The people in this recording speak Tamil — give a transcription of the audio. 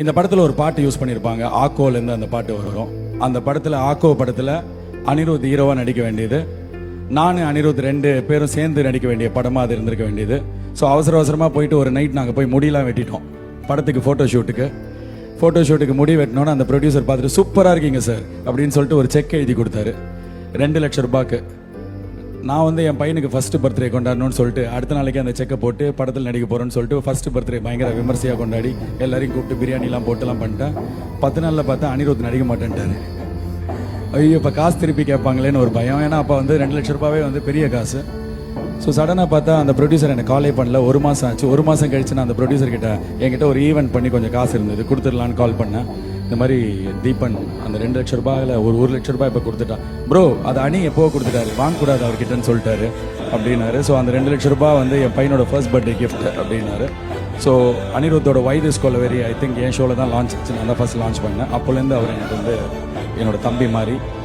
இந்த படத்தில் ஒரு பாட்டு யூஸ் பண்ணியிருப்பாங்க, ஆக்கோலேருந்து அந்த பாட்டு வரும். அந்த படத்தில் ஆக்கோ படத்தில் அனிருத் ஹீரோவாக நடிக்க வேண்டியது, நான் அனிருத் 2 பேரும் சேர்ந்து நடிக்க வேண்டிய படமாக அது இருந்திருக்க வேண்டியது. ஸோ அவசரமாக போயிட்டு ஒரு நைட் நாங்கள் போய் முடியெல்லாம் வெட்டிட்டோம் படத்துக்கு ஃபோட்டோ ஷூட்டுக்கு முடி வெட்டினோன்னு அந்த ப்ரொடியூசர் பார்த்துட்டு சூப்பராக இருக்கீங்க சார் அப்படின்னு சொல்லிட்டு ஒரு செக் எழுதி கொடுத்தாரு 2 லட்சம் ரூபாய்க்கு. நான் வந்து என் பையனுக்கு ஃபர்ஸ்ட் பர்த்டே கொண்டாடணும்னு சொல்லிட்டு அடுத்த நாளைக்கு அந்த செக்கை போட்டு படத்தில் நடிக்க போகிறேன்னு சொல்லிட்டு ஃபர்ஸ்ட் பர்த்டே பயங்கர விமர்சையாக கொண்டாடி எல்லாரையும் கூப்பிட்டு பிரியாணிலாம் போட்டுலாம் பண்ணிட்டேன். 10 நாளில் பார்த்தா அனிருத் நடிக்க மாட்டேன்ட்டாரு. ஐயோ இப்போ காசு திருப்பி கேட்பாங்களேன்னு ஒரு பயம். ஏன்னா அப்போ வந்து 2 லட்ச ரூபாவே வந்து பெரிய காசு. ஸோ சடனாக பார்த்தா அந்த ப்ரொடியூசர் எனக்கு காலே பண்ணல. 1 மாதம் ஆச்சு. 1 மாதம் கழிச்சு நான் அந்த ப்ரொடியூசர் கிட்ட என்கிட்ட ஒரு ஈவெண்ட் பண்ணி கொஞ்சம் காசு இருந்தது, கொடுத்துடலான்னு கால் பண்ணேன். இந்த மாதிரி தீபன் அந்த 2 லட்ச ரூபாயில் ஒரு 1 லட்ச ரூபாய் இப்போ கொடுத்துட்டான் ப்ரோ, அது அணி எப்போ கொடுத்துட்டாரு, வாங்கக்கூடாது அவர்கிட்டன்னு சொல்லிட்டாரு அப்படின்னாரு. ஸோ அந்த 2 லட்ச ரூபாய் வந்து என் பையனோட ஃபர்ஸ்ட் பர்த்டே கிஃப்ட் அப்படின்னாரு. ஸோ அனிருத்தோட why this Kolaveri I think என் ஷோவில் தான் லான்ச் ஆச்சு. நான் தான் ஃபர்ஸ்ட் லான்ச் பண்ணேன். அப்போலேருந்து அவர் எனக்கு வந்து என்னோட தம்பி மாதிரி.